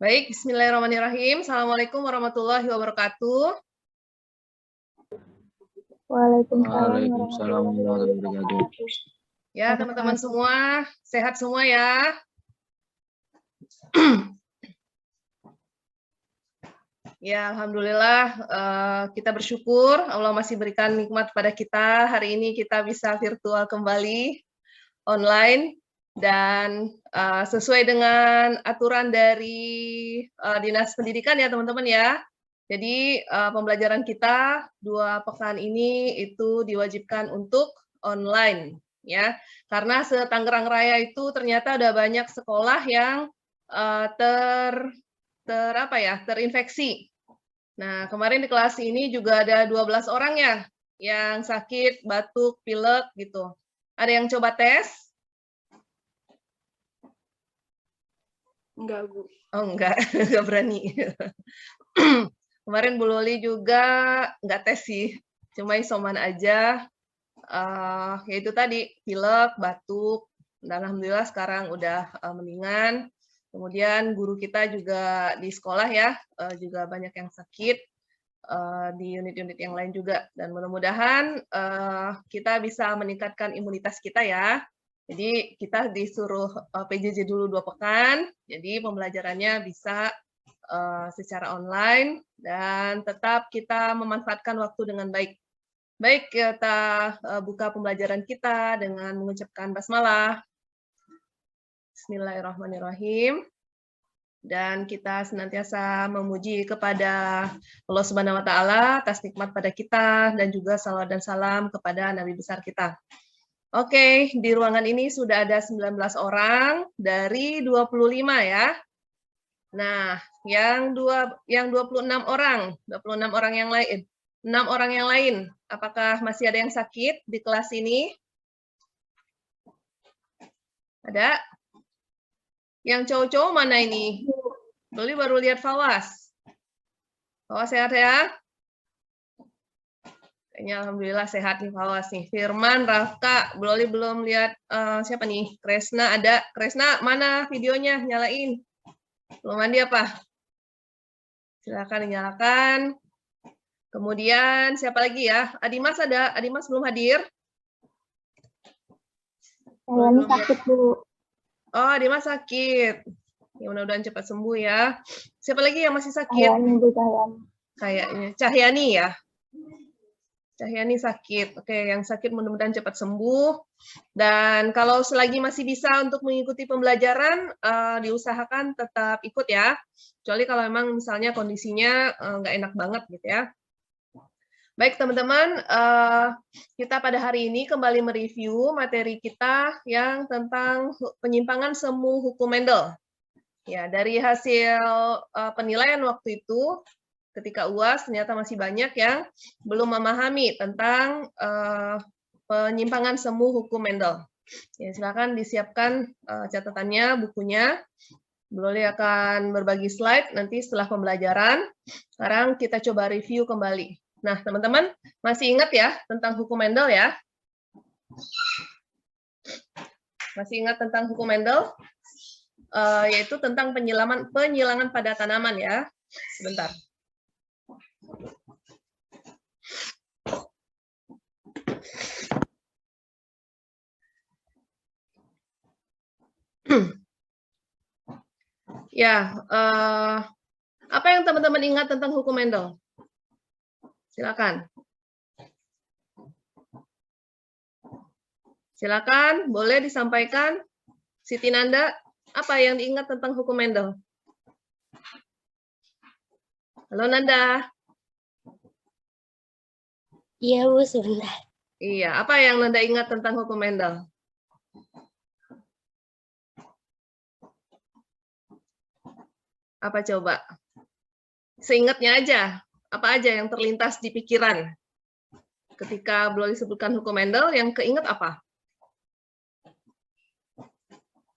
Baik, bismillahirrahmanirrahim. Assalamualaikum warahmatullahi wabarakatuh. Waalaikumsalam warahmatullahi wabarakatuh. Ya, teman-teman semua, sehat semua ya. Ya, alhamdulillah kita bersyukur Allah masih berikan nikmat pada kita. Hari ini kita bisa virtual kembali, online, dan sesuai dengan aturan dari Dinas Pendidikan ya teman-teman ya. Jadi pembelajaran kita 2 pekan ini itu diwajibkan untuk online ya. Karena se-Tangerang Raya itu ternyata ada banyak sekolah yang terinfeksi. Nah, kemarin di kelas ini juga ada 12 orang ya yang sakit, batuk, pilek gitu. Ada yang coba tes? Enggak, Bu. Oh, enggak, enggak berani. Kemarin Bu Loli juga enggak tes sih, cuma isoman aja. Yaitu tadi, pilek, batuk, dan alhamdulillah sekarang udah mendingan. Kemudian guru kita juga di sekolah ya, juga banyak yang sakit, di unit-unit yang lain juga. Dan mudah-mudahan kita bisa meningkatkan imunitas kita ya. Jadi kita disuruh PJJ dulu 2 pekan, jadi pembelajarannya bisa secara online dan tetap kita memanfaatkan waktu dengan baik. Baik, kita buka pembelajaran kita dengan mengucapkan basmalah. Bismillahirrahmanirrahim. Dan kita senantiasa memuji kepada Allah Subhanahu wa Ta'ala atas nikmat pada kita dan juga salawat dan salam kepada Nabi besar kita. Oke, di ruangan ini sudah ada 19 orang dari 25 ya. Nah, yang 26 orang, 26 orang yang lain, 6 orang yang lain, apakah masih ada yang sakit di kelas ini? Ada? Yang cowok-cowok mana ini? Loli baru lihat Fawas. Fawas sehat ya? Kayaknya alhamdulillah sehat nih Fawas nih. Firman, Rafka, Loli belum lihat siapa nih? Kresna ada. Kresna mana videonya? Nyalain. Belum mandi apa? Silakan dinyalakan. Kemudian siapa lagi ya? Adimas ada. Adimas belum hadir? Saya sakit, Bu. Oh, Adimas sakit. Ya mudah-mudahan cepat sembuh ya. Siapa lagi yang masih sakit? Cahyani, Bu, Cahyani. Kayaknya Cahyani ya. Cahyani sakit. Oke, yang sakit mudah-mudahan cepat sembuh. Dan kalau selagi masih bisa untuk mengikuti pembelajaran, diusahakan tetap ikut ya. Kecuali kalau memang misalnya kondisinya nggak enak banget gitu ya. Baik teman-teman, kita pada hari ini kembali mereview materi kita yang tentang penyimpangan semu hukum Mendel. Ya, dari hasil penilaian waktu itu, ketika UAS ternyata masih banyak yang belum memahami tentang penyimpangan semu hukum Mendel. Ya, silakan disiapkan catatannya, bukunya. Boleh akan berbagi slide nanti setelah pembelajaran. Sekarang kita coba review kembali. Nah, teman-teman masih ingat ya tentang hukum Mendel ya? Masih ingat tentang hukum Mendel? Yaitu tentang penyilangan pada tanaman ya. Sebentar. Ya, apa yang teman-teman ingat tentang hukum Mendel? Silakan. Silakan, boleh disampaikan. Siti Nanda, apa yang diingat tentang hukum Mendel? Halo Nanda. Iya, Bu, sebentar. Iya, apa yang Nanda ingat tentang hukum Mendel? Apa coba? Seingatnya aja, apa aja yang terlintas di pikiran? Ketika belum disebutkan hukum Mendel, yang keinget apa?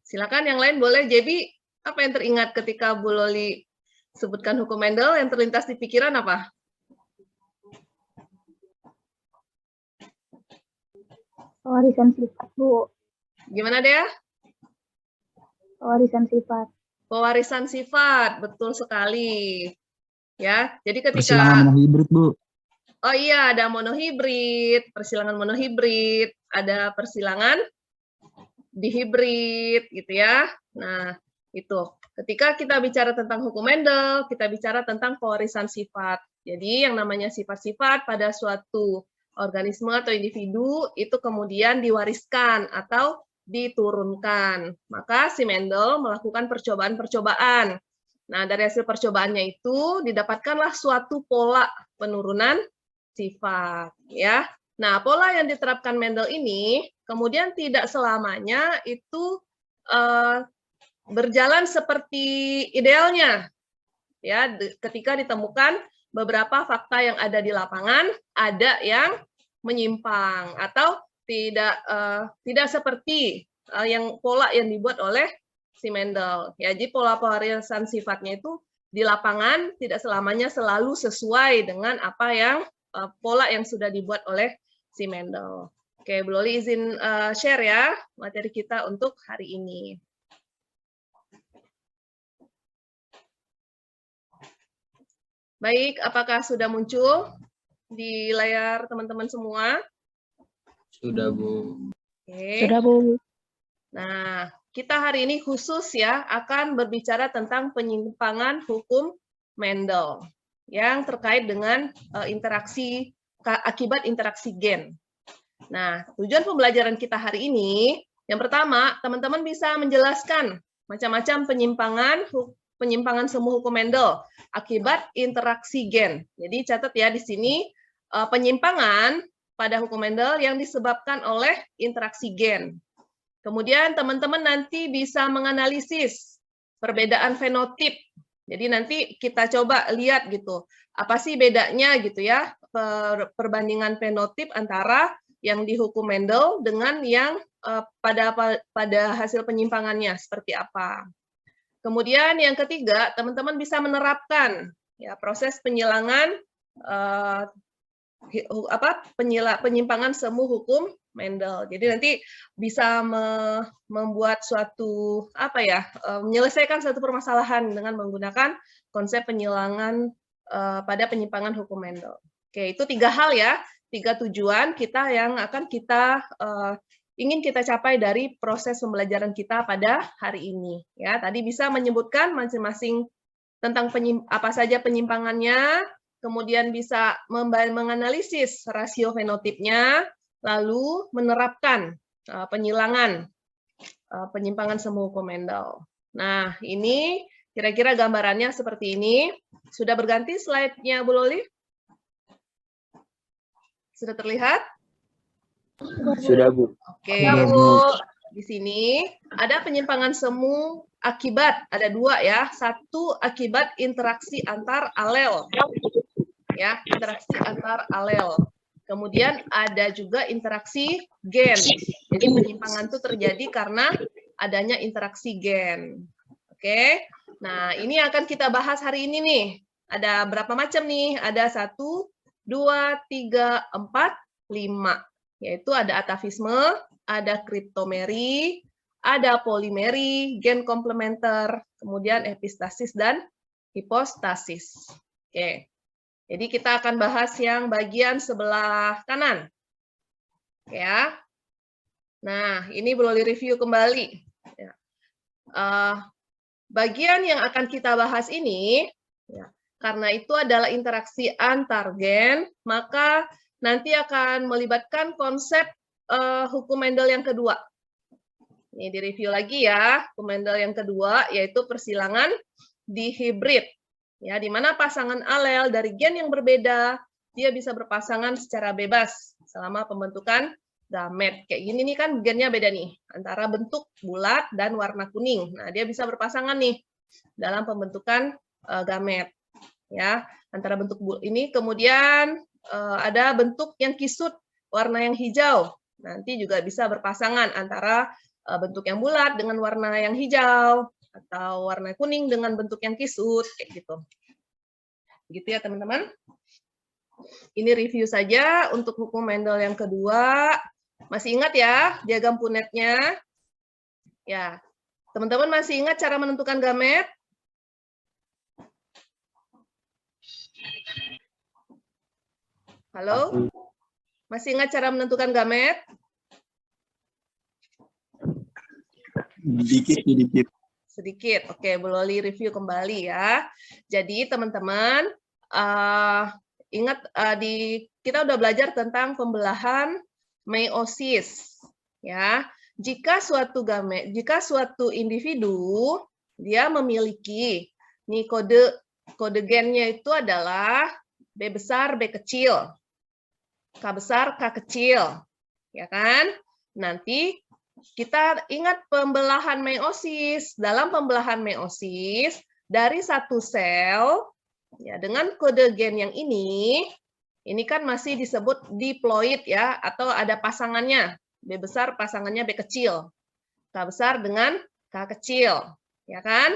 Silakan yang lain boleh. Jadi, apa yang teringat ketika Bu Loli sebutkan hukum Mendel, yang terlintas di pikiran apa? Pewarisan sifat, Bu. Gimana deh? Pewarisan sifat. Pewarisan sifat, betul sekali. Ya, jadi ketika Persilangan monohibrid, Bu. Oh iya, ada monohibrid, persilangan monohibrid, ada persilangan dihibrid gitu ya. Nah, itu. Ketika kita bicara tentang hukum Mendel, kita bicara tentang pewarisan sifat. Jadi yang namanya sifat-sifat pada suatu organisme atau individu itu kemudian diwariskan atau diturunkan. Maka si Mendel melakukan percobaan-percobaan. Nah, dari hasil percobaannya itu didapatkanlah suatu pola penurunan sifat, ya. Nah, pola yang diterapkan Mendel ini kemudian tidak selamanya itu berjalan seperti idealnya, ya. Ketika ditemukan beberapa fakta yang ada di lapangan, ada yang menyimpang atau tidak seperti yang pola yang dibuat oleh si Mendel. Ya, jadi pola pewarisan sifatnya itu di lapangan tidak selamanya selalu sesuai dengan apa yang pola yang sudah dibuat oleh si Mendel. Oke, Bu Loli izin share ya materi kita untuk hari ini. Baik, apakah sudah muncul di layar teman-teman semua? Sudah, Bu. Oke. Sudah, Bu. Nah, kita hari ini khusus ya akan berbicara tentang penyimpangan hukum Mendel yang terkait dengan interaksi akibat interaksi gen. Nah, tujuan pembelajaran kita hari ini, yang pertama, teman-teman bisa menjelaskan macam-macam penyimpangan semu hukum Mendel akibat interaksi gen. Jadi catat ya di sini penyimpangan pada hukum Mendel yang disebabkan oleh interaksi gen. Kemudian teman-teman nanti bisa menganalisis perbedaan fenotip. Jadi nanti kita coba lihat gitu, apa sih bedanya gitu ya, perbandingan fenotip antara yang dihukum Mendel dengan yang pada hasil penyimpangannya seperti apa. Kemudian yang ketiga, teman-teman bisa menerapkan ya proses penyilangan penyimpangan semu hukum Mendel. Jadi nanti bisa membuat suatu menyelesaikan suatu permasalahan dengan menggunakan konsep penyilangan pada penyimpangan hukum Mendel. Oke, itu 3 hal ya, 3 tujuan kita yang akan kita ingin kita capai dari proses pembelajaran kita pada hari ini. Ya, tadi bisa menyebutkan masing-masing tentang apa saja penyimpangannya, kemudian bisa menganalisis rasio fenotipnya, lalu menerapkan penyilangan penyimpangan semu hukum Mendel. Nah, ini kira-kira gambarannya seperti ini. Sudah berganti slide-nya, Bu Loli? Sudah terlihat? Sudah, Bu. Oke, Bu. Di sini ada penyimpangan semu akibat, ada 2 ya. 1 akibat interaksi antar alel. Ya, interaksi antar alel. Kemudian ada juga interaksi gen. Jadi penyimpangan itu terjadi karena adanya interaksi gen. Oke. Nah, ini akan kita bahas hari ini nih. Ada berapa macam nih? Ada 1, 2, 3, 4, 5. Yaitu ada atafisme, ada kriptomeri, ada polimeri, gen komplementer, kemudian epistasis dan hipostasis. Oke. Jadi kita akan bahas yang bagian sebelah kanan. Ya. Nah, ini boleh review kembali. Ya. Bagian yang akan kita bahas ini, ya, karena itu adalah interaksi antar gen, maka nanti akan melibatkan konsep hukum Mendel yang kedua. Ini direview lagi ya, hukum Mendel yang kedua, yaitu persilangan dihibrid. Ya, di mana pasangan alel dari gen yang berbeda, dia bisa berpasangan secara bebas selama pembentukan gamet. Kayak gini nih kan gennya beda nih, antara bentuk bulat dan warna kuning. Nah, dia bisa berpasangan nih dalam pembentukan gamet. Ya, antara bentuk ini kemudian ada bentuk yang kisut, warna yang hijau. Nanti juga bisa berpasangan antara bentuk yang bulat dengan warna yang hijau, atau warna kuning dengan bentuk yang kisut, kayak gitu. Gitu ya teman-teman. Ini review saja untuk hukum Mendel yang kedua. Masih ingat ya diagram Punetnya? Ya. Teman-teman masih ingat cara menentukan gamet? Halo? Masih ingat cara menentukan gamet? Sedikit. Sedikit. Oke, Bu Loli review kembali ya. Jadi teman-teman ingat kita udah belajar tentang pembelahan meiosis ya. Jika suatu individu dia memiliki nih kode gennya itu adalah B besar B kecil, K besar K kecil, ya kan? Nanti kita ingat pembelahan meiosis. Dalam pembelahan meiosis dari satu sel ya dengan kode gen yang ini kan masih disebut diploid ya, atau ada pasangannya. B besar pasangannya B kecil. K besar dengan K kecil, ya kan?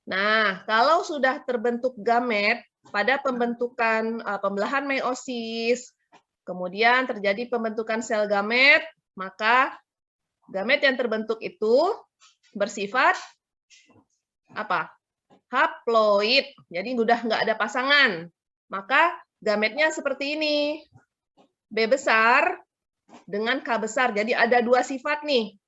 Nah, kalau sudah terbentuk gamet pada pembentukan pembelahan meiosis, kemudian terjadi pembentukan sel gamet, maka gamet yang terbentuk itu bersifat apa? Haploid. Jadi udah nggak ada pasangan. Maka gametnya seperti ini. B besar dengan K besar. Jadi ada dua sifat nih.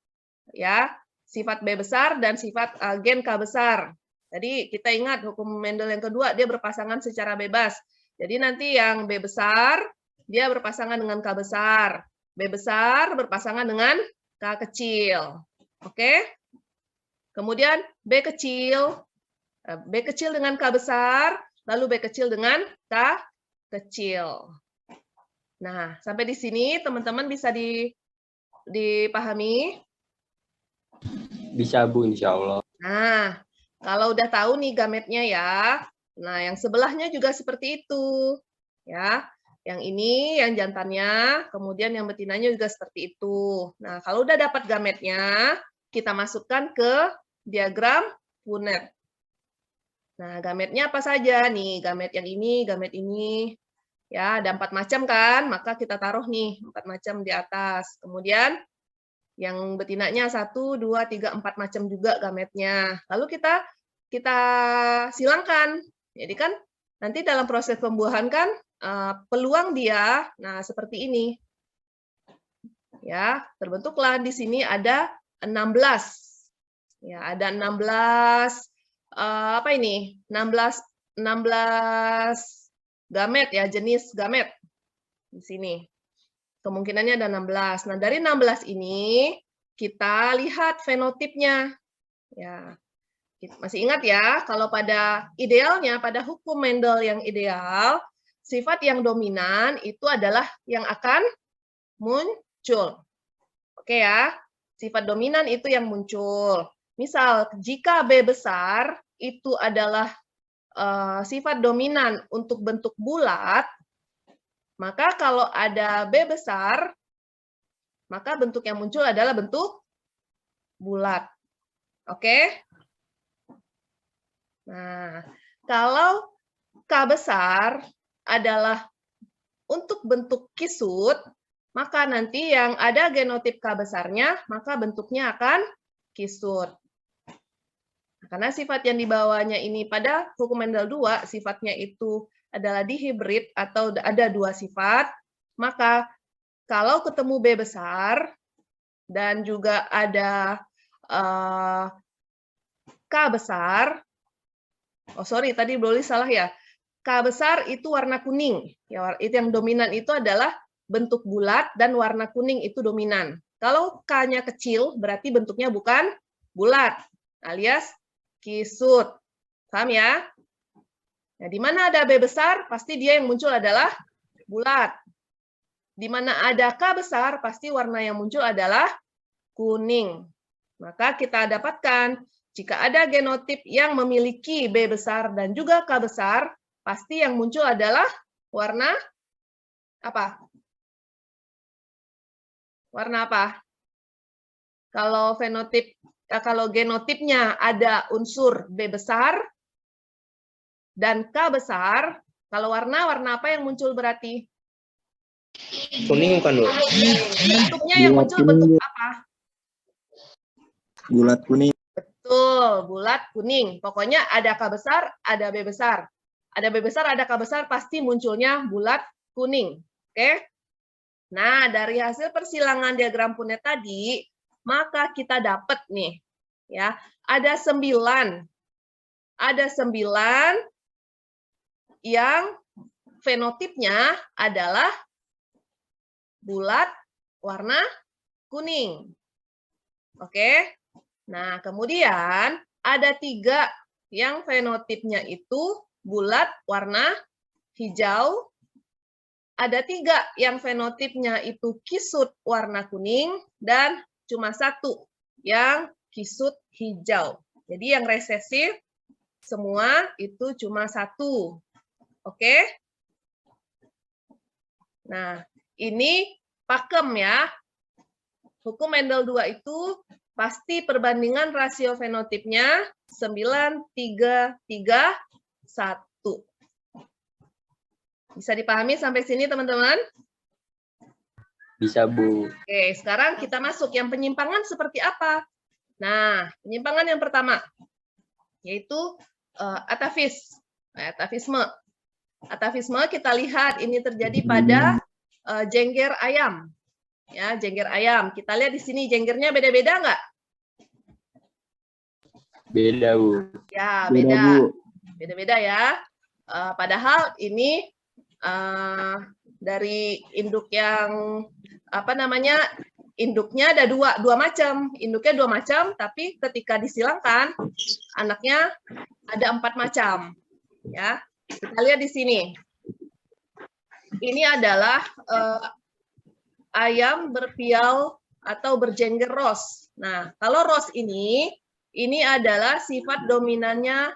Ya, sifat B besar dan sifat gen K besar. Jadi kita ingat hukum Mendel yang kedua, dia berpasangan secara bebas. Jadi nanti yang B besar dia berpasangan dengan K besar. B besar berpasangan dengan K kecil. Oke? Kemudian B kecil dengan K besar, lalu B kecil dengan K kecil. Nah, sampai di sini teman-teman bisa dipahami? Bisa, Bu, insya Allah. Nah, kalau udah tahu nih gametnya ya, nah yang sebelahnya juga seperti itu. Ya, yang ini yang jantannya, kemudian yang betinanya juga seperti itu. Nah, kalau udah dapat gametnya, kita masukkan ke diagram Punnett. Nah, gametnya apa saja nih? Gamet yang ini, gamet ini. Ya, ada 4 macam kan? Maka kita taruh nih 4 macam di atas. Kemudian yang betinanya 1, 2, 3, 4 macam juga gametnya. Lalu kita silangkan. Jadi kan nanti dalam proses pembuahan kan peluang dia, nah seperti ini. Ya, terbentuklah di sini ada 16. Ya, ada 16 apa ini? 16 gamet ya, jenis gamet di sini. Kemungkinannya ada 16. Nah, dari 16 ini kita lihat fenotipnya. Ya. Masih ingat ya, kalau pada idealnya, pada hukum Mendel yang ideal, sifat yang dominan itu adalah yang akan muncul. Oke ya, sifat dominan itu yang muncul. Misal, jika B besar itu adalah sifat dominan untuk bentuk bulat, maka kalau ada B besar, maka bentuk yang muncul adalah bentuk bulat. Oke? Nah, kalau K besar adalah untuk bentuk kisut, maka nanti yang ada genotip K besarnya, maka bentuknya akan kisut. Karena sifat yang dibawanya ini pada hukum Mendel 2, sifatnya itu adalah dihibrid atau ada 2 sifat, maka kalau ketemu B besar dan juga ada K besar, oh sorry tadi boleh salah ya, K besar itu warna kuning, ya, itu yang dominan itu adalah bentuk bulat dan warna kuning itu dominan. Kalau K-nya kecil berarti bentuknya bukan bulat, alias kisut. Paham ya? Nah, di mana ada B besar, pasti dia yang muncul adalah bulat. Di mana ada K besar, pasti warna yang muncul adalah kuning. Maka kita dapatkan, jika ada genotip yang memiliki B besar dan juga K besar, pasti yang muncul adalah warna apa? Warna apa? Kalau genotipnya ada unsur B besar dan K besar, kalau warna apa yang muncul berarti? Kuning kan, Bu? Bentuknya yang muncul bentuk apa? Bulat kuning. Betul. Betul, bulat kuning. Pokoknya ada K besar, ada B besar. Ada B besar, ada K besar, pasti munculnya bulat kuning. Oke? Nah, dari hasil persilangan diagram Punnett tadi, maka kita dapat nih, ya, ada 9. Ada 9 yang fenotipnya adalah bulat warna kuning. Oke? Nah, kemudian ada 3 yang fenotipnya itu bulat warna hijau. Ada 3 yang fenotipnya itu kisut warna kuning, dan cuma 1 yang kisut hijau. Jadi yang resesif semua itu cuma 1. Oke? Nah, ini pakem ya. Hukum Mendel 2 itu pasti perbandingan rasio fenotipnya 9:3:3:1. Bisa dipahami sampai sini, teman-teman? Bisa, Bu. Oke, sekarang kita masuk yang penyimpangan seperti apa? Nah, penyimpangan yang pertama yaitu atafisme. Atafisme kita lihat ini terjadi pada jengger ayam. Ya, jengger ayam. Kita lihat di sini jenggernya beda-beda nggak? Beda, Bu. Ya, Beda, beda. Bu. Beda-beda ya. Padahal ini dari induk yang apa namanya, induknya ada dua macam, induknya 2 macam, tapi ketika disilangkan anaknya ada 4 macam. Ya, kita lihat di sini. Ini adalah ayam berpial atau berjengger ros. Nah, kalau ros ini adalah sifat dominannya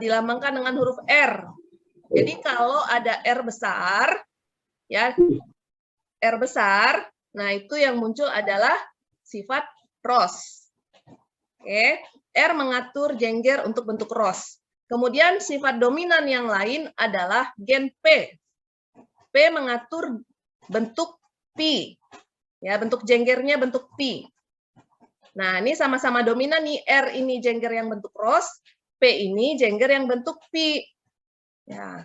dilambangkan dengan huruf R. Jadi kalau ada R besar, ya, R besar, nah itu yang muncul adalah sifat ros. Oke, R mengatur jengger untuk bentuk ros. Kemudian sifat dominan yang lain adalah gen P. P mengatur bentuk pi. Ya, bentuk jenggernya bentuk pi. Nah, ini sama-sama dominan nih, R ini jengger yang bentuk ros, P ini jengger yang bentuk pi. Ya.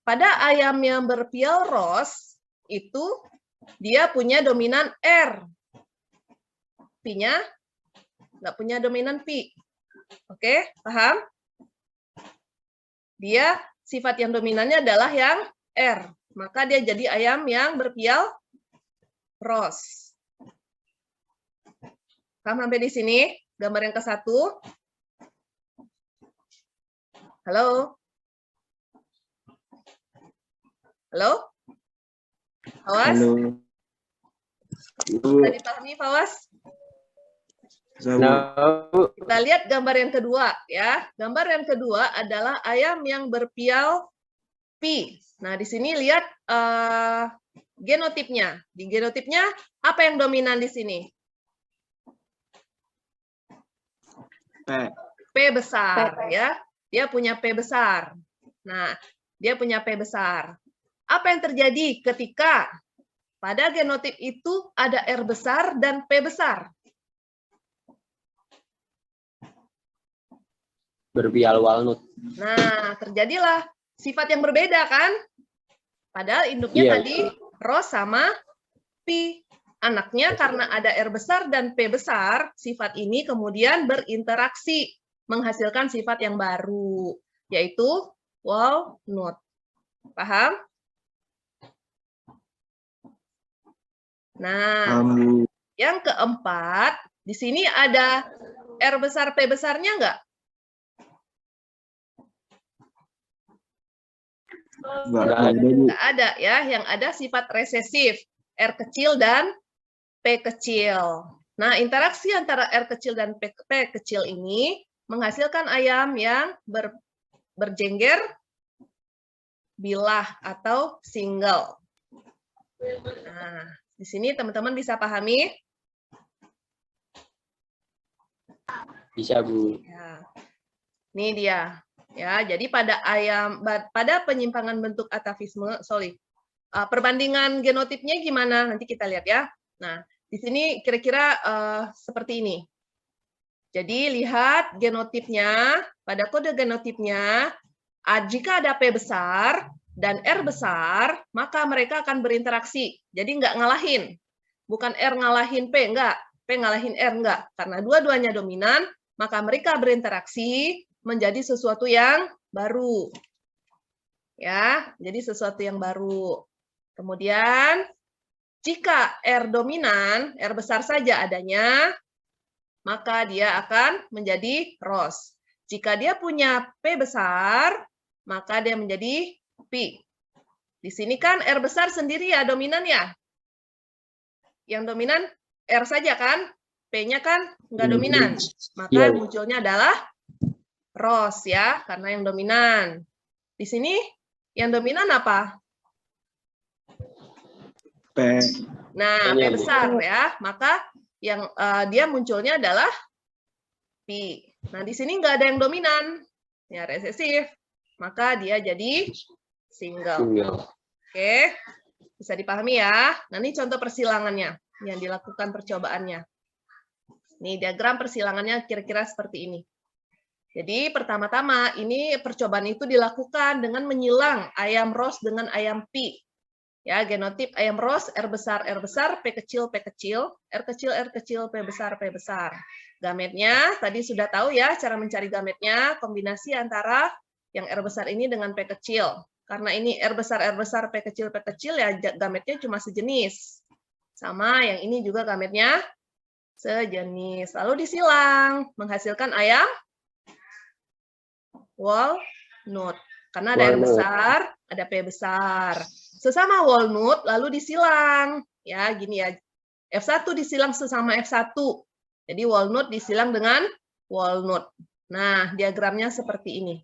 Pada ayam yang berpial ros, itu dia punya dominan R. Pi-nya nggak punya dominan pi. Oke, paham? Dia sifat yang dominannya adalah yang R. Maka dia jadi ayam yang berpial ros. Paham sampai di sini? Gambar yang ke-1. Halo? Halo? Fawas? Halo. Bisa dipahami, Fawas? Kita lihat gambar yang kedua, ya. Gambar yang kedua adalah ayam yang berpial pi. Nah, di sini lihat genotipnya. Di genotipnya apa yang dominan di sini? P besar, ya. Dia punya P besar. Nah, dia punya P besar. Apa yang terjadi ketika pada genotip itu ada R besar dan P besar? Berpial walnut. Nah, terjadilah sifat yang berbeda kan? Padahal induknya tadi ros sama pi. Anaknya karena ada R besar dan P besar, sifat ini kemudian berinteraksi menghasilkan sifat yang baru, yaitu walnut. Paham? Nah, yang keempat, di sini ada R besar, P besarnya enggak? Enggak ada ya, yang ada sifat resesif, R kecil dan P kecil. Nah, interaksi antara R kecil dan P kecil ini menghasilkan ayam yang berjengger bilah atau single. Nah, di sini teman-teman bisa pahami? Bisa, Bu. Ya. Ini dia. Ya, jadi pada penyimpangan bentuk atafisme, perbandingan genotipnya gimana? Nanti kita lihat ya. Nah, di sini kira-kira seperti ini. Jadi lihat genotipnya, pada kode genotipnya, jika ada P besar dan R besar, maka mereka akan berinteraksi. Jadi nggak ngalahin. Bukan R ngalahin P, enggak. P ngalahin R, enggak. Karena dua-duanya dominan, maka mereka berinteraksi menjadi sesuatu yang baru. Ya, jadi sesuatu yang baru. Kemudian, jika R dominan, R besar saja adanya, maka dia akan menjadi ROS. Jika dia punya P besar, maka dia menjadi Pi. Di sini kan R besar sendiri ya, dominan ya. Yang dominan R saja kan, P-nya kan nggak dominan. Maka munculnya adalah ROS ya, karena yang dominan. Di sini yang dominan apa? P. Nah, P besar ya, maka yang dia munculnya adalah Pi. Nah, di sini nggak ada yang dominan, ya resesif, maka dia jadi single. Oke, bisa dipahami ya. Nah, ini contoh persilangannya yang dilakukan percobaannya. Ini diagram persilangannya kira-kira seperti ini. Jadi pertama-tama ini percobaan itu dilakukan dengan menyilang ayam ROS dengan ayam Pi. Ya, genotip ayam ROS R besar, P kecil, R kecil, P besar. Gametnya tadi sudah tahu ya cara mencari gametnya, kombinasi antara yang R besar ini dengan P kecil. Karena ini R besar, P kecil ya gametnya cuma sejenis. Sama yang ini juga gametnya sejenis. Lalu disilang, menghasilkan ayam walnut. Karena ada R besar, ada P besar. Sesama walnut, lalu disilang. Ya, gini ya. F1 disilang sesama F1. Jadi walnut disilang dengan walnut. Nah, diagramnya seperti ini.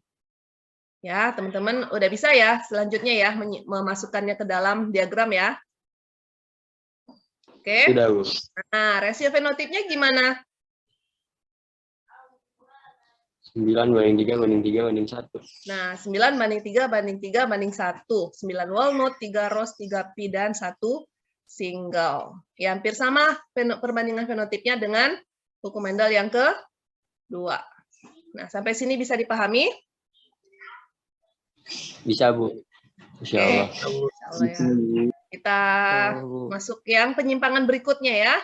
Ya, teman-teman udah bisa ya selanjutnya ya memasukkannya ke dalam diagram ya. Oke. Sudah, Bu. Nah, rasio fenotipnya gimana? 9:3:3:1. Nah, 9:3:3:1. 9 walnut, 3 ROS, 3 Pi, dan 1 single. Ya, hampir sama perbandingan fenotipnya dengan buku Mendel yang kedua. Nah, sampai sini bisa dipahami? Bisa, Bu. Insya Allah. Insya Allah ya. Kita masuk yang penyimpangan berikutnya ya.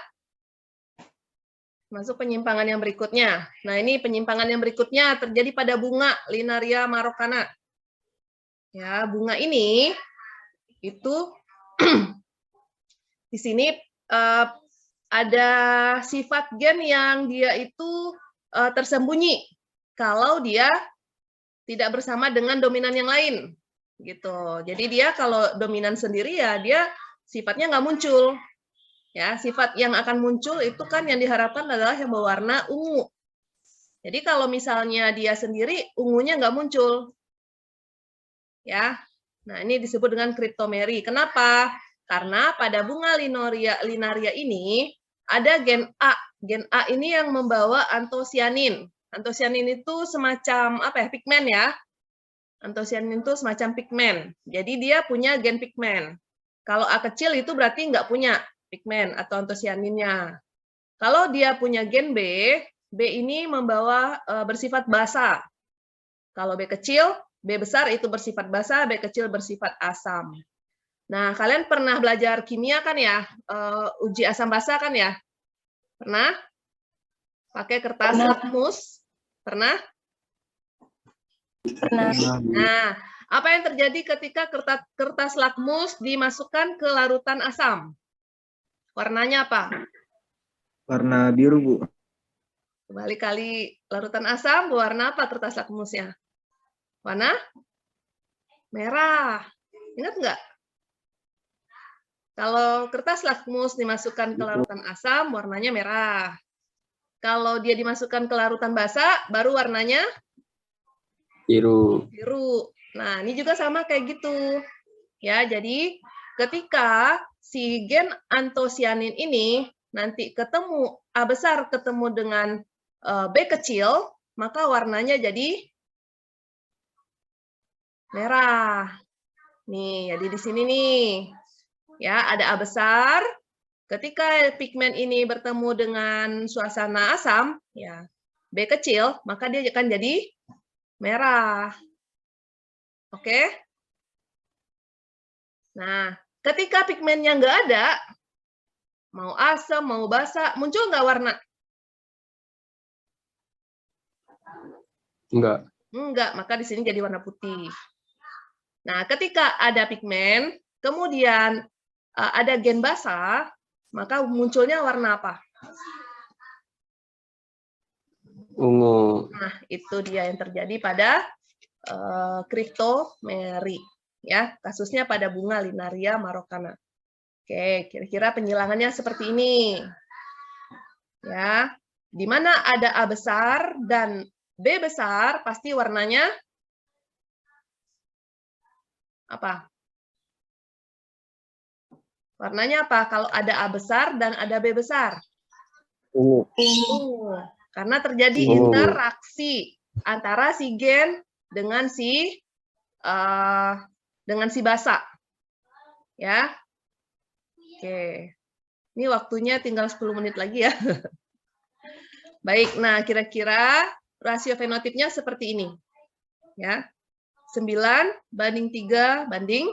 Masuk penyimpangan yang berikutnya. Nah, ini penyimpangan yang berikutnya terjadi pada bunga Linaria marokana. Ya, bunga ini itu di sini ada sifat gen yang dia itu tersembunyi kalau dia tidak bersama dengan dominan yang lain. Gitu. Jadi dia kalau dominan sendiri ya dia sifatnya nggak muncul. Ya, sifat yang akan muncul itu kan yang diharapkan adalah yang berwarna ungu. Jadi kalau misalnya dia sendiri, ungunya nggak muncul. Ya, nah ini disebut dengan kriptomeri. Kenapa? Karena pada bunga linaria ini ada gen A. Gen A ini yang membawa antosianin. Antosianin itu semacam apa ya? Pigmen ya. Antosianin itu semacam pigmen. Jadi dia punya gen pigmen. Kalau A kecil itu berarti nggak punya pigmen atau antosianinnya. Kalau dia punya gen B, B ini membawa bersifat basa. Kalau B kecil, B besar itu bersifat basa, B kecil bersifat asam. Nah, kalian pernah belajar kimia kan ya? Uji asam basa kan ya? Pernah? Pakai kertas lakmus? Pernah? Pernah. Nah, apa yang terjadi ketika kertas lakmus dimasukkan ke larutan asam? Warnanya apa? Warna biru, Bu. Kali larutan asam berwarna apa kertas lakmusnya? Warna merah. Ingat nggak? Kalau kertas lakmus dimasukkan ke larutan asam, warnanya merah. Kalau dia dimasukkan ke larutan basa, baru warnanya Biru. biru. Nah, ini juga sama kayak gitu. Ya, jadi ketika si gen antosianin ini nanti ketemu A besar ketemu dengan B kecil, maka warnanya jadi merah. Nih, jadi di sini nih. Ya, ada A besar. Ketika pigmen ini bertemu dengan suasana asam, ya, B kecil, maka dia akan jadi merah. Oke? Nah, ketika pigmennya nggak ada, mau asam, mau basa, muncul nggak warna? Enggak. Enggak, maka di sini jadi warna putih. Nah, ketika ada pigmen, kemudian ada gen basa, maka munculnya warna apa? Ungu. Nah, itu dia yang terjadi pada cryptomery. Ya, kasusnya pada bunga Linaria marokana. Oke, kira-kira penyilangannya seperti ini. Ya, di mana ada A besar dan B besar, pasti warnanya apa? Warnanya apa? Kalau ada A besar dan ada B besar? Ungu. Ungu. Karena terjadi Ungu. interaksi antara si gen dengan si basa. Ya. Oke. Ini waktunya tinggal 10 menit lagi ya. Baik, nah kira-kira rasio fenotipnya seperti ini. Ya. 9:3 banding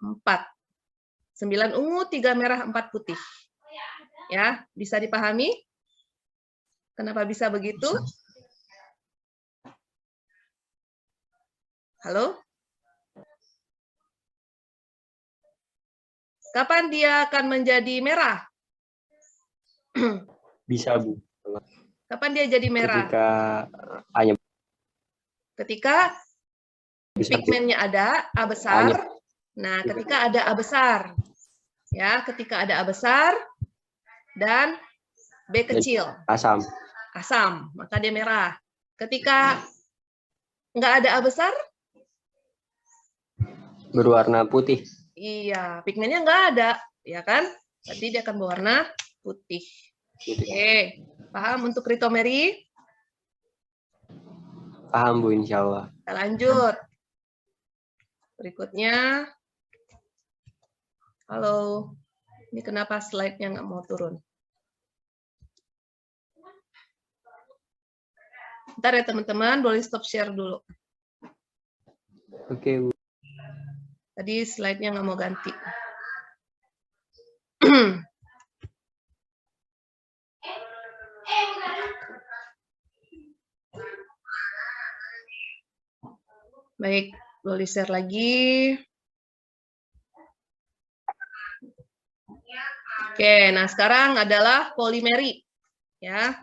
4. 9 ungu, 3 merah, 4 putih. Ya, bisa dipahami? Kenapa bisa begitu? Halo? Kapan dia akan menjadi merah? Bisa, Bu. Kapan dia jadi merah? Ketika A-nya Ketika besar. pigmennya ada, A besar. Nah, ketika ada A besar. Ya, ketika ada A besar dan B kecil. Asam. Asam, maka dia merah. Ketika nggak ada A besar, Berwarna putih. iya, pigmennya nggak ada, ya kan? Berarti dia akan berwarna putih. Oke, paham untuk cryptomery? Paham, Bu, insya Allah. Kita lanjut. Berikutnya. Halo, ini kenapa slide-nya nggak mau turun? Bentar ya teman-teman, boleh stop share dulu. Oke, Bu. Tadi slide-nya nggak mau ganti. Baik, boleh share lagi. Oke, nah sekarang adalah polimery. Ya,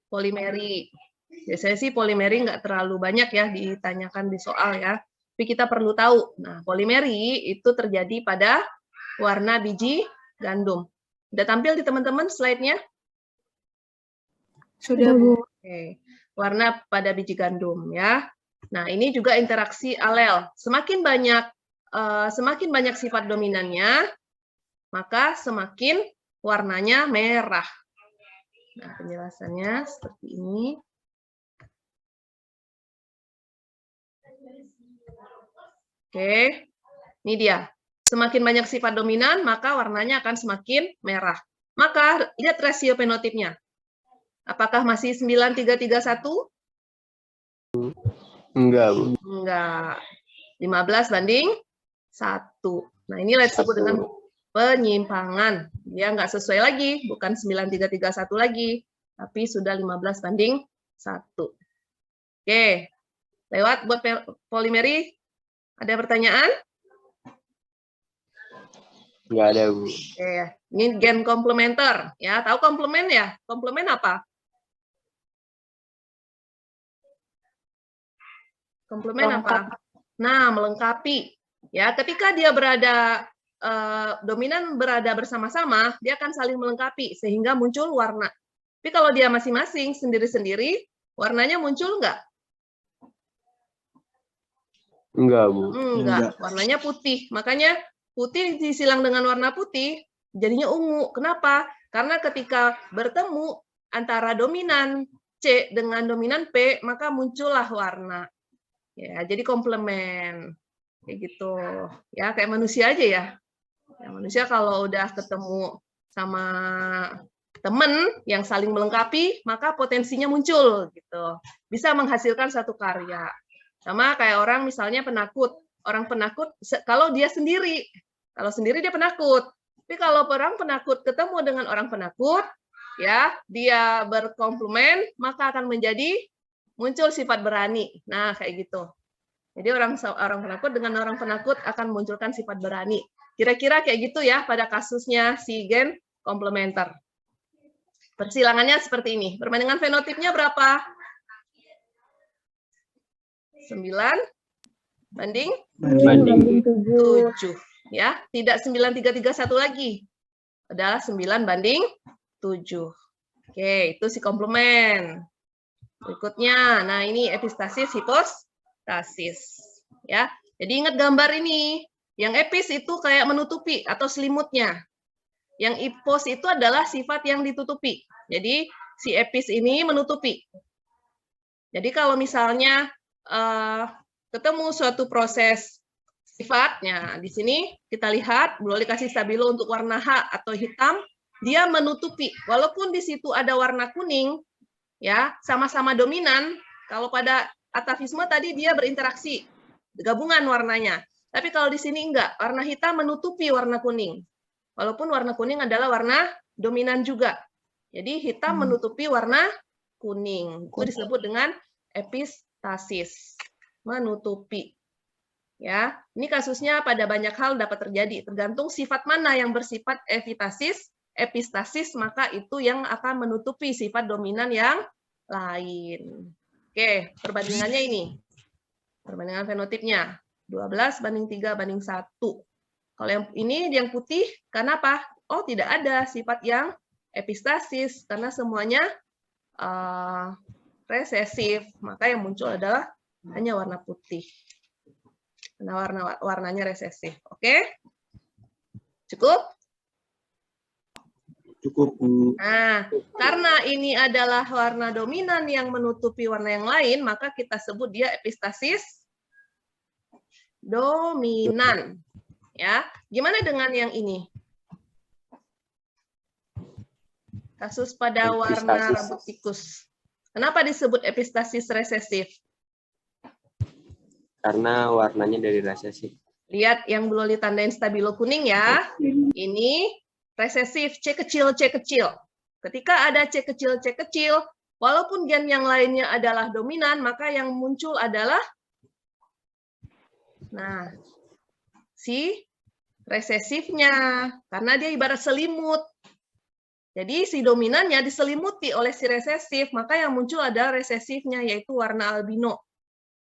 polimery. Biasanya sih polimery nggak terlalu banyak ya ditanyakan di soal ya. Tapi kita perlu tahu. Nah, polimery itu terjadi pada warna biji gandum. Udah tampil di teman-teman slide-nya? Sudah, Bu. Oke. Warna pada biji gandum ya. Nah, ini juga interaksi alel. Semakin banyak sifat dominannya, maka semakin warnanya merah. Nah, penjelasannya seperti ini. Oke, ini dia. Semakin banyak sifat dominan, maka warnanya akan semakin merah. Maka, lihat rasio fenotipnya. Apakah masih 9:3:1? Enggak, Bu. Enggak. 15:1. Nah, inilah disebut dengan penyimpangan. Dia enggak sesuai lagi, bukan 9:3:1 lagi, tapi sudah 15:1. Oke. Lewat buat polimery. Ada pertanyaan? Enggak ada, Bu. Oke. Ini gen komplementer. Ya, tahu komplement ya? Komplement apa? Komplement apa? Nah, melengkapi. Ya, ketika dia berada dominan berada bersama-sama, dia akan saling melengkapi sehingga muncul warna. Tapi kalau dia masing-masing sendiri-sendiri, warnanya muncul nggak? Enggak, Bu. Enggak. Warnanya putih. Makanya putih disilang dengan warna putih, jadinya ungu. Kenapa? Karena ketika bertemu antara dominan C dengan dominan P, maka muncullah warna. Ya, jadi komplement. Kayak gitu. Ya, kayak manusia aja ya. Ya, manusia kalau udah ketemu sama teman yang saling melengkapi, maka potensinya muncul gitu. Bisa menghasilkan satu karya. Sama kayak orang misalnya penakut. Orang penakut kalau dia sendiri dia penakut. Tapi kalau orang penakut ketemu dengan orang penakut, ya, dia berkomplement, maka akan menjadi muncul sifat berani. Nah, kayak gitu. Jadi orang penakut dengan orang penakut akan munculkan sifat berani. Kira-kira kayak gitu ya pada kasusnya si gen komplementer. Persilangannya seperti ini. Bermain dengan fenotipnya berapa? 9 banding 7. Ya, tidak 9331 lagi. Adalah 9 banding 7. Oke, itu si komplement. Berikutnya, nah ini epistasis, hipostasis. Ya, jadi ingat gambar ini. Yang epis itu kayak menutupi atau selimutnya. Yang hipos itu adalah sifat yang ditutupi. Jadi si epis ini menutupi. Jadi kalau misalnya ketemu suatu proses sifatnya, di sini kita lihat boleh dikasih stabilo untuk warna H atau hitam, dia menutupi. Walaupun di situ ada warna kuning, ya sama-sama dominan. Kalau pada atavisme tadi dia berinteraksi, gabungan warnanya. Tapi kalau di sini enggak, warna hitam menutupi warna kuning. Walaupun warna kuning adalah warna dominan juga. Jadi hitam menutupi warna kuning. Itu disebut dengan epistasis, menutupi. Ya, ini kasusnya pada banyak hal dapat terjadi. Tergantung sifat mana yang bersifat epistasis, maka itu yang akan menutupi sifat dominan yang lain. Oke, perbandingannya ini. Perbandingan fenotipnya 12 banding 3 banding 1. Kalau yang ini yang putih, karena apa? Oh, tidak ada sifat yang epistasis karena semuanya resesif, maka yang muncul adalah hanya warna putih. Karena warnanya resesif. Oke? Cukup? Cukup, Bu. Nah, karena ini adalah warna dominan yang menutupi warna yang lain, maka kita sebut dia epistasis dominan. Ya, gimana dengan yang ini? Kasus pada warna rambut tikus. Kenapa disebut epistasis resesif? Karena warnanya dari resesif. Lihat yang belum ditandain stabilo kuning ya. Ini resesif C kecil, C kecil. Ketika ada C kecil, C kecil, walaupun gen yang lainnya adalah dominan, maka yang muncul adalah si resesifnya. Karena dia ibarat selimut. Jadi si dominannya diselimuti oleh si resesif, maka yang muncul adalah resesifnya, yaitu warna albino.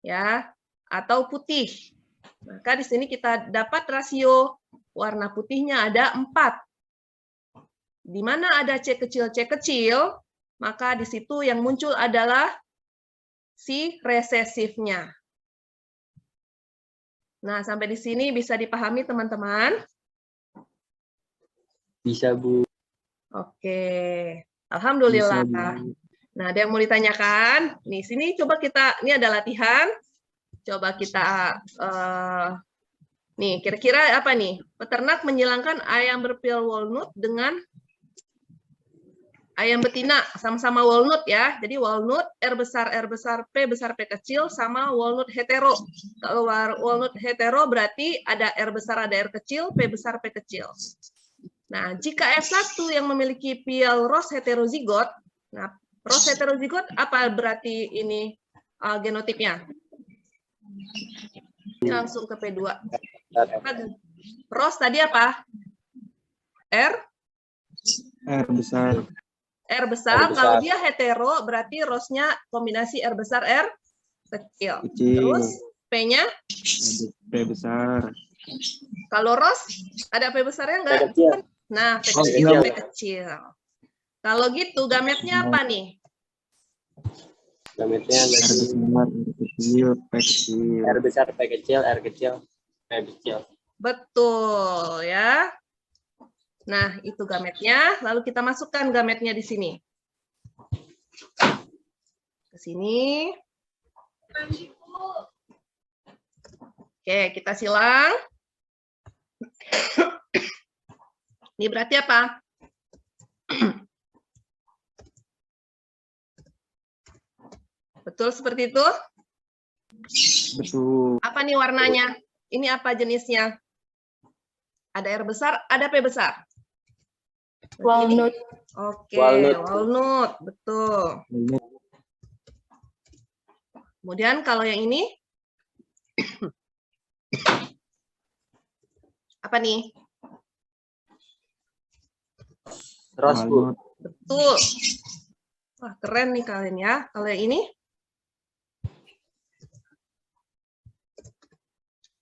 Ya, atau putih. Maka di sini kita dapat rasio warna putihnya ada 4. Di mana ada C kecil, maka di situ yang muncul adalah si resesifnya. Nah, sampai di sini bisa dipahami teman-teman? Bisa, Bu. Oke. Alhamdulillah. Bisa, Bu. Nah, ada yang mau ditanyakan? Nih, sini coba kita, ini ada latihan. Coba kita, nih, kira-kira apa nih? Peternak menyilangkan ayam berpil walnut dengan ayam betina, sama-sama walnut ya. Jadi walnut, R besar, P besar, P kecil, sama walnut hetero. Kalau walnut hetero berarti ada R besar, ada R kecil, P besar, P kecil. Nah, jika F1 yang memiliki pial ros heterozigot, nah, ros heterozigot apa berarti ini genotipnya? Ini langsung ke P2. Ros tadi apa? R besar. R besar. Kalau dia hetero, berarti rosnya kombinasi R besar, R kecil. Terus P-nya? P besar. Kalau ros, ada P besarnya enggak? Nah, P kecil, P kecil. Kalau gitu, gametnya apa nih? Gametnya R besar, R kecil, P kecil. R besar, P kecil, R kecil, P kecil. Betul, ya. Nah, itu gametnya. Lalu kita masukkan gametnya di sini. Ke sini. Oke, kita silang. Ini berarti apa? Betul seperti itu? Betul. Apa nih warnanya? Ini apa jenisnya? Ada R besar, ada P besar. Walnut. Oke, Walnut. walnut, betul. Kemudian kalau yang ini, apa nih? Rose, Bu. Walnut. Betul. Wah, keren nih kalian ya. Kalau yang ini,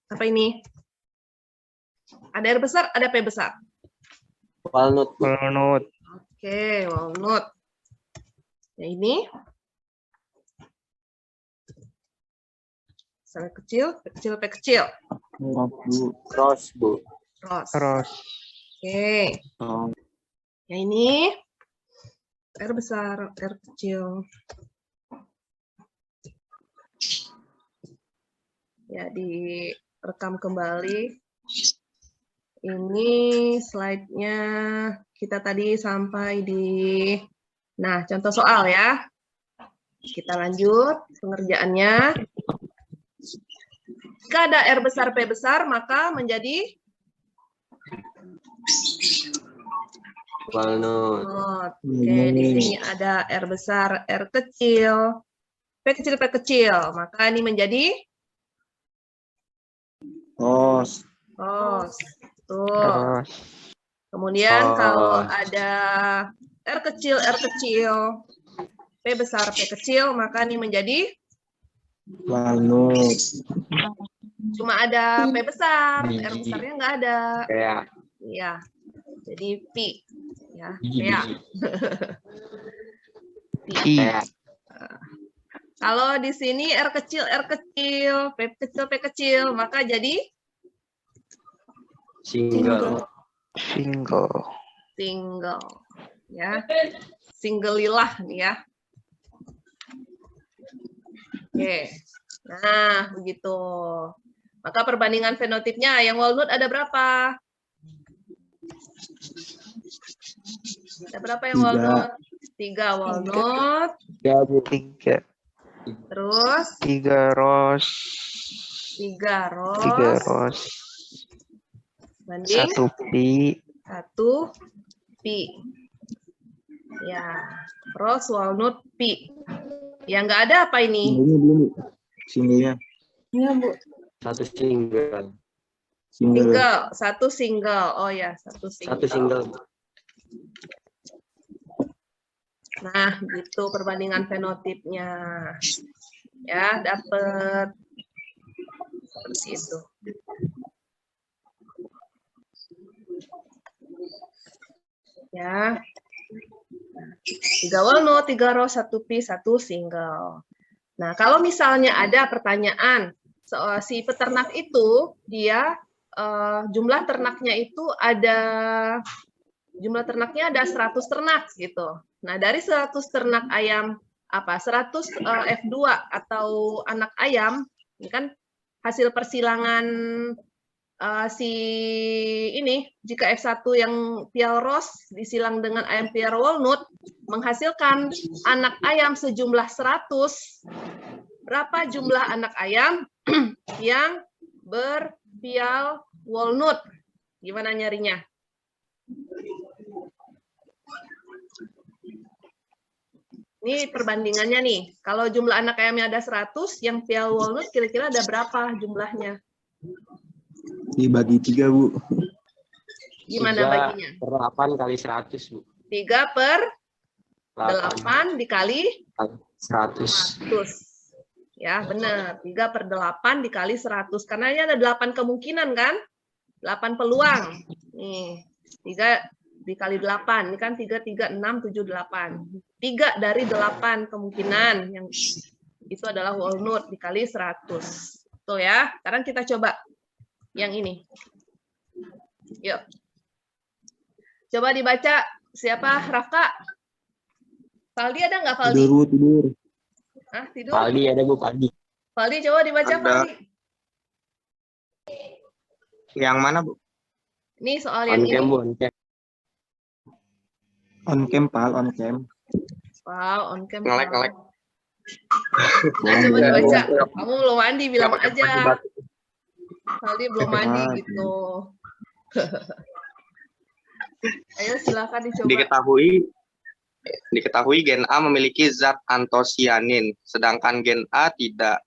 apa ini? Ada R besar, ada P besar. Walnut, Bu. Walnut. Oke, walnut. Yang ini, sampai kecil, P kecil, P kecil. Merah, Bu. Rose, Bu. Rose. Terus. Oke. Oh, Yang ini, R besar, R kecil. Ya, direkam kembali. Ini slide-nya kita tadi sampai di, nah, contoh soal ya. Kita lanjut pengerjaannya. Jika ada R besar, P besar, maka menjadi Walnut. walnut. Oke, di sini ada R besar, R kecil, P kecil, P kecil. Maka ini menjadi Rose. rose. Tuh. Rose. Kemudian kalau Rose. ada R kecil, P besar, P kecil, maka ini menjadi Walnut. cuma ada P besar, R besarnya nggak ada. Kayak Iya, jadi P. Ya, biji, ya. biji. Kayak Kalau di sini R kecil, P kecil, P kecil, maka jadi single. single. Ya, singgelilah nih ya. Oke, nah begitu. Maka perbandingan fenotipnya yang walnut ada berapa? Ada berapa yang 3. walnut? 3 walnut. Ya, Bu. 3. Terus 3 rose. 3 3 rose. rose. Banding 1 pi. 1 pi. Ya, rose, walnut, pi. Yang nggak ada apa ini? Singlenya belum, Bu. Singlenya. Iya, Bu. Satu single. Single, 1 single. Oh ya, 1 single. Satu single, Bu. Nah, gitu perbandingan fenotipnya. Ya, dapat seperti itu. Ya. 3 walnut, 3 rose, 1 pi, 1 single. Nah, kalau misalnya ada pertanyaan, si peternak itu dia jumlah ternaknya itu ada jumlah ternaknya ada 100 ternak gitu. Nah, dari 100 ternak ayam 100 F2 atau anak ayam, ini kan hasil persilangan si ini, jika F1 yang pial rose disilang dengan ayam pial walnut, menghasilkan anak ayam sejumlah 100, berapa jumlah anak ayam yang berpial walnut? Gimana nyarinya? Ini perbandingannya nih. Kalau jumlah anak ayamnya ada 100, yang pial walnut kira-kira ada berapa jumlahnya? Dibagi 3, Bu. Gimana 3 baginya? per 8 kali 100, Bu. 3 per 8 8 dikali 100. 100. Ya, benar. 3 per 8 dikali 100. Karena ini ada 8 kemungkinan kan? 8 peluang. Nih, 3 dikali 8. Ini kan 3, 3, 6, 7, 8. 3 dari 8 kemungkinan. Yang itu adalah walnut dikali 100. Tuh ya. Sekarang kita coba yang ini. Yuk. Coba dibaca. Siapa? Rafka? Faldi ada nggak, Faldi? Tidur, Bu, tidur. Ah, tidur? Paldi ada, Bu, Paldi. Faldi, coba dibaca, Ada. Faldi. Yang mana, Bu? Ini soal yang On ini. cam, Bu, on cam. On cam, Pal, on cam. Wow, on cam. Ngelek. Coba Enggak. dibaca. Kamu belum mandi, bilang Nggak pakai aja. batu. Aldi belum mandi Ah, gitu. Ayo silakan dicoba. Diketahui gen A memiliki zat antosianin, sedangkan gen A tidak.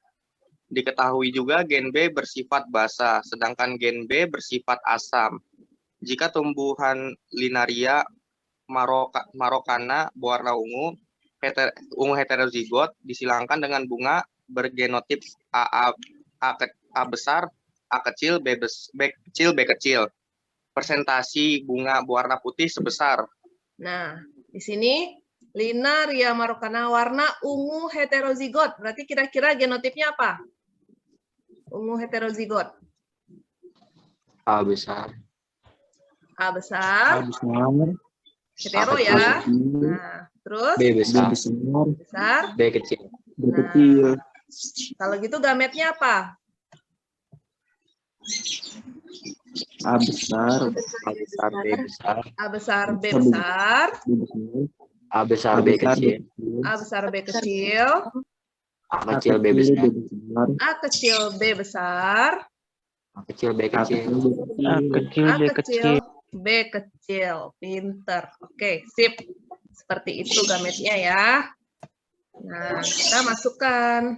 Diketahui juga gen B bersifat basa, sedangkan gen B bersifat asam. Jika tumbuhan Linaria marokana berwarna ungu, ungu heterozigot disilangkan dengan bunga bergenotip A besar, A kecil, B kecil, B kecil. Presentasi bunga berwarna putih sebesar. Nah, di sini Linaria marokana warna ungu heterozigot. Berarti kira-kira genotipnya apa? Ungu heterozigot. A besar. A besar, besar, hetero A ya. kecil, Nah, terus B besar. besar. B kecil. B kecil, Kalau gitu gametnya apa? A besar, A besar. B besar. A besar, B besar. A besar. B kecil. A besar, B kecil. A kecil. B besar. A kecil, B besar. A kecil. B kecil. A kecil, B kecil. Pinter. Oke, sip. Seperti itu gametnya ya. Nah, kita masukkan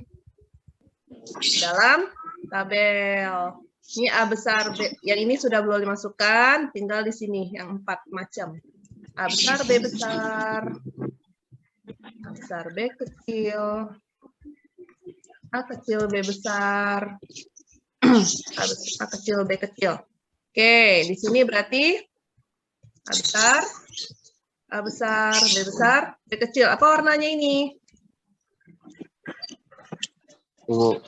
dalam tabel. Ini A besar, B. Yang ini sudah belum dimasukkan, tinggal di sini yang 4 macam. A besar, B besar. A besar, B kecil. A kecil, B besar. A kecil, B kecil. Oke, di sini berarti A besar, B besar, B kecil. Apa warnanya ini? Ungu.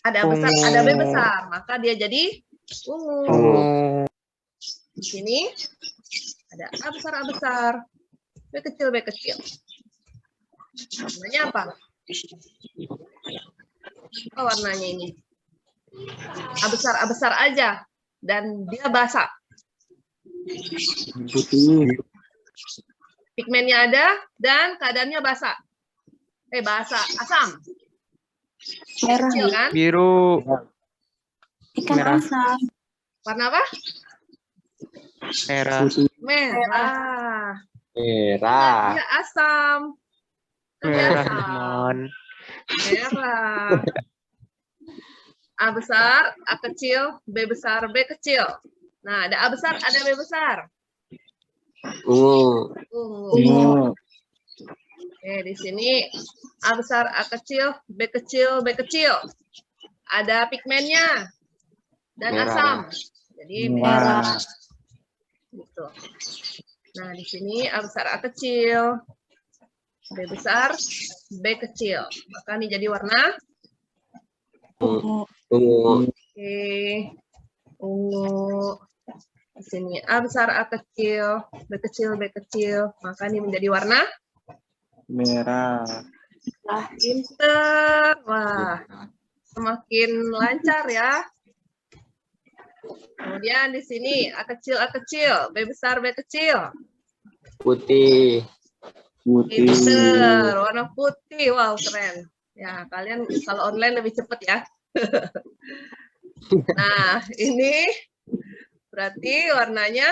Ada besar, ada B besar, maka dia jadi ungu. Ungu. Di sini ada A besar, B kecil, B kecil. Warnanya apa? Apa warnanya ini? A besar aja. Dan dia basah. putih, Pigmennya ada dan keadaannya basah. Basah, asam. Merah. Kecil kan? Biru. Ikan Merah. asam. Warna apa? Merah. putih, Merah. Merah. Dia asam. Dia Merah, asam. Mon. Merah. A besar, A kecil, B besar, B kecil. Nah, ada A besar, ada B besar. Ungu. Ungu. ungu, Oke, di sini A besar, A kecil, B kecil, B kecil. Ada pigmennya dan Merah. asam. Jadi merah, merah. Gitu. Nah, di sini A besar, A kecil, B besar, B kecil. Maka ini jadi warna Ungu. oke, ungu. Di sini A besar, A kecil, B kecil, B kecil. Maka ini menjadi warna merah, pinter. Wah, semakin lancar ya. Kemudian di sini A kecil, B besar, B kecil. Putih. putih, Pinter, warna putih. Wow, keren. Ya, kalian kalau online lebih cepat ya. Nah, ini berarti warnanya,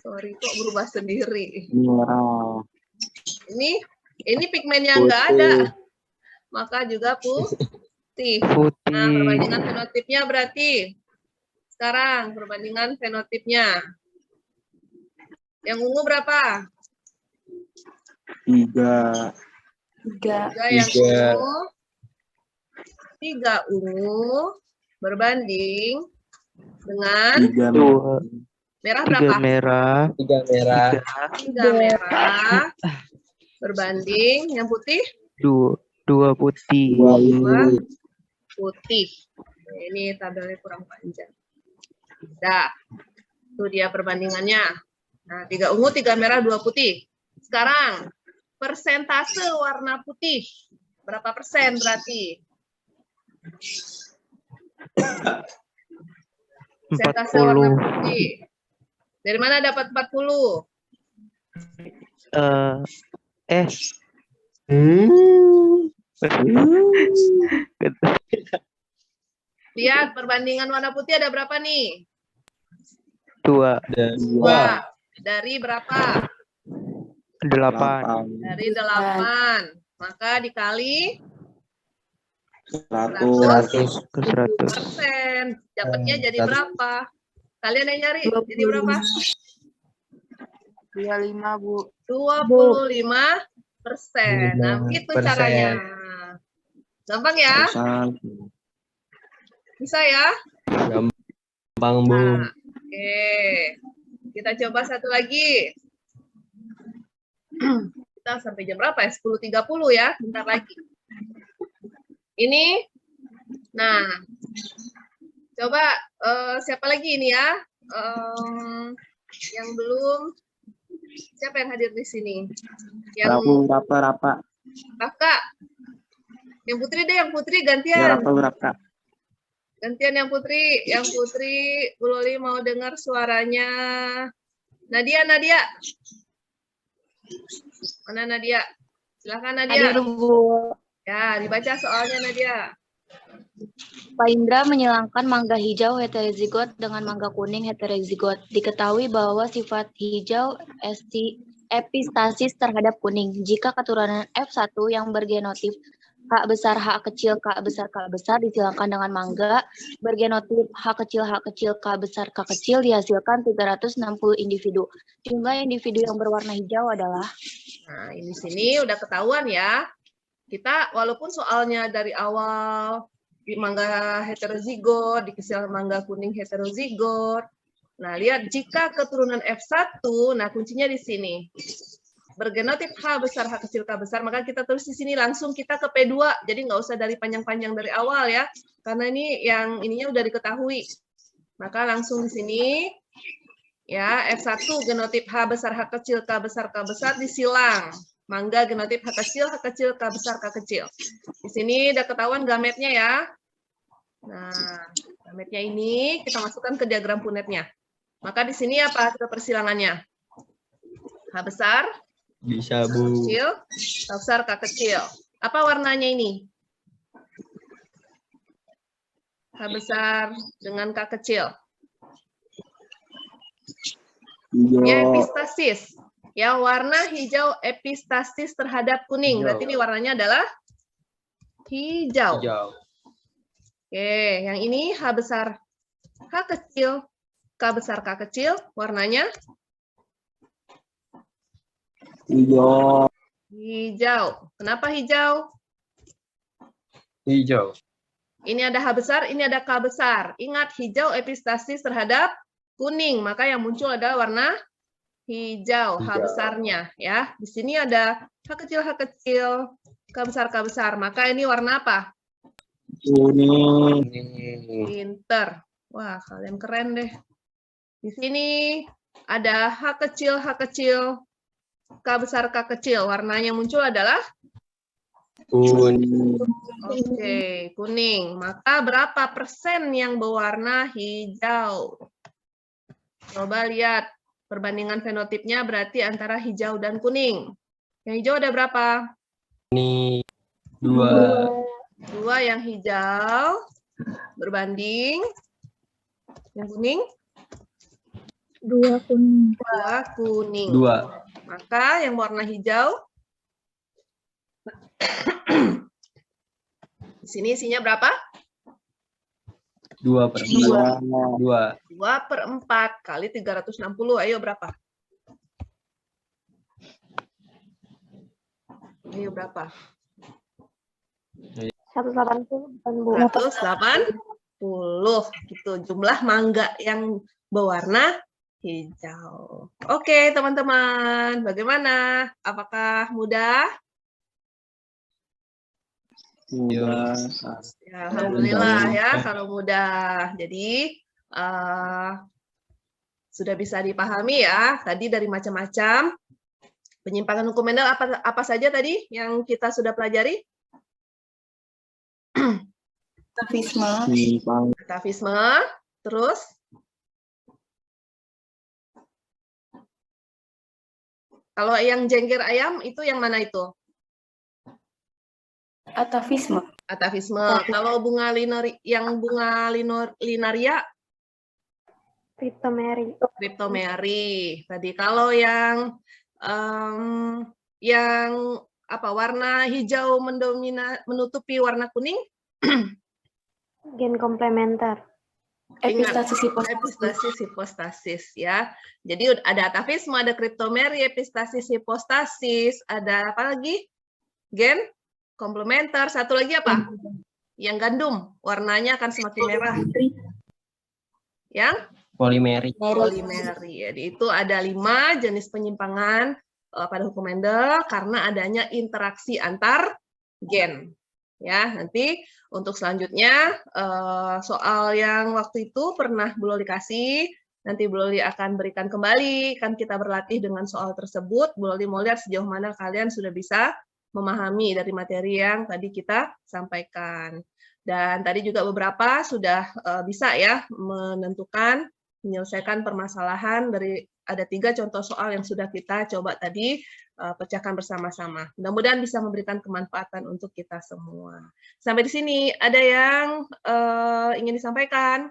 sorry kok berubah sendiri. merah, Ini pigmennya nggak ada, maka juga putih. Nah, perbandingan fenotipnya berarti sekarang perbandingan fenotipnya. Yang ungu berapa? 3, 3 yang ungu. 3 ungu berbanding dengan 3 merah 3 berapa? merah. 3 merah. 3 merah berbanding yang putih 2 putih. 2 putih. Nah, ini tabelnya kurang panjang. Nah, itu dia perbandingannya. Nah, 3 ungu, 3 merah, 2 putih. Sekarang persentase warna putih berapa persen berarti? Persentase warna 40. putih. Dari mana dapat 40? Lihat perbandingan warna putih ada berapa nih? 2, Dan 2. Dari berapa? 8, Dari 8. Maka dikali 100. 100%. Dapatnya jadi berapa? Kalian yang nyari jadi berapa? 25, Bu. 25%. Nah, begitu caranya. Gampang ya? Bisa ya? Gampang, Bu. Nah, oke. Kita coba satu lagi. Kita sampai jam berapa ya? 10.30 ya, bentar lagi. Ini, nah, coba siapa lagi ini ya? Yang belum, siapa yang hadir di sini? Yang Rapa. kakak. Yang putri deh, yang putri gantian. Rapa. Gantian yang putri. Yang putri, Bu Loli mau dengar suaranya. Nadia. Mana Nadia? Silakan Nadia. Hadir, Bu. Ya, dibaca soalnya Nadia. Pak Indra menyilangkan mangga hijau heterozigot dengan mangga kuning heterozigot. Diketahui bahwa sifat hijau epistasis terhadap kuning. Jika keturunan F1 yang bergenotip H besar H kecil K besar disilangkan dengan mangga bergenotip H kecil K besar K kecil dihasilkan 360 individu. Jumlah individu yang berwarna hijau adalah. Nah, ini sini udah ketahuan ya. Kita walaupun soalnya dari awal di mangga heterozigot, dikasih mangga kuning heterozigot. Nah, lihat jika keturunan F1, nah kuncinya di sini. Bergenotip H besar H kecil K besar, maka kita tulis di sini langsung kita ke P2. Jadi nggak usah dari panjang-panjang dari awal ya. Karena ini yang ininya udah diketahui. Maka langsung di sini ya, F1 genotip H besar H kecil K besar disilang. Mangga genotip H kecil K besar K kecil. Di sini udah ketahuan gametnya ya. Nah, gametnya ini kita masukkan ke diagram punetnya. Maka di sini apa persilangannya? H besar, Bisa, K Bu. kecil, K besar, K kecil. Apa warnanya ini? H besar dengan K kecil. Ya, epistasis. Ya, warna hijau epistasis terhadap kuning. Hijau. Berarti ini warnanya adalah hijau. Oke, yang ini H besar H kecil, K besar K kecil, warnanya hijau. Kenapa hijau? Hijau. Ini ada H besar, ini ada K besar. Ingat, hijau epistasis terhadap kuning, maka yang muncul adalah warna hijau, H besarnya ya. Di sini ada H kecil, K besar, maka ini warna apa? Kuning. Pinter. Wah, kalian keren deh. Di sini ada H kecil, K besar, K kecil. Warnanya muncul adalah Kuning. oke, kuning. Maka berapa persen yang berwarna hijau? Coba lihat perbandingan fenotipnya berarti antara hijau dan kuning. Yang hijau ada berapa? Ini 2. 2 yang hijau berbanding yang kuning? 2 kuning. 2 kuning. 2. Maka yang warna hijau di sini isinya berapa? 2/4. 2/4 kali 360. Ayo berapa? Ayo berapa? 180. 180 gitu jumlah mangga yang berwarna hijau. Oke, teman-teman, bagaimana? Apakah mudah? Ya, alhamdulillah ya kalau mudah. Jadi sudah bisa dipahami ya. Tadi dari macam-macam penyimpangan hukum Mendel apa saja tadi yang kita sudah pelajari? Atavisme, terus kalau yang jengger ayam itu yang mana itu? Atavisme. Atavisme. Kalau bunga linaria, Cryptomeri. Tadi kalau yang warna hijau menutupi warna kuning, Gen komplementer. Epistasis hipostasis. epistasis hipostasis ya. Jadi ada atavisme, ada cryptomeri, epistasis hipostasis, ada apa lagi? Gen komplementer. Satu lagi apa? Yang gandum, warnanya akan semakin merah. Yang Polimeri. polimeri. Jadi itu ada 5 jenis penyimpangan pada hukum Mendel karena adanya interaksi antar gen. Ya, nanti untuk selanjutnya soal yang waktu itu pernah Bu Loli kasih, nanti Bu Loli akan berikan kembali, kan kita berlatih dengan soal tersebut. Bu Loli mau lihat sejauh mana kalian sudah bisa memahami dari materi yang tadi kita sampaikan. Dan tadi juga beberapa sudah bisa ya menyelesaikan permasalahan dari ada 3 contoh soal yang sudah kita coba tadi pecahkan bersama-sama. Mudah-mudahan bisa memberikan kemanfaatan untuk kita semua. Sampai di sini ada yang ingin disampaikan?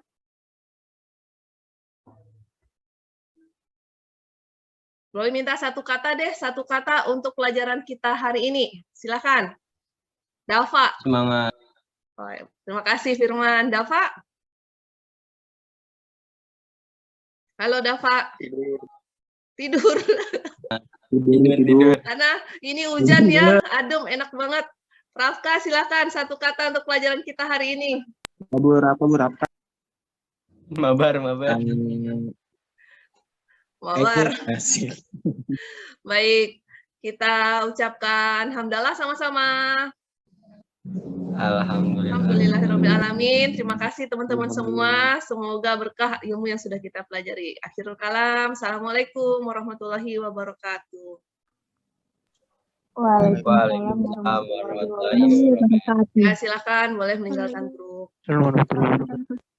Boleh minta satu kata untuk pelajaran kita hari ini. Silakan. Dava. Semangat. Oh, terima kasih Firman. Dava? Halo Dava. Tidur. Tidur. Karena ini hujan ya, adem, enak banget. Rafka, silakan satu kata untuk pelajaran kita hari ini. Mabar. Mawar. Asik. Baik, kita ucapkan hamdalah sama-sama. Alhamdulillah. Alhamdulillahirrahmanirrahim. Terima kasih teman-teman semua. Semoga berkah ilmu yang sudah kita pelajari. Akhirul kalam. Assalamualaikum warahmatullahi wabarakatuh. Waalaikumsalam warahmatullahi wabarakatuh. Ya, silakan boleh meninggalkan grup. Warahmatullahi wabarakatuh.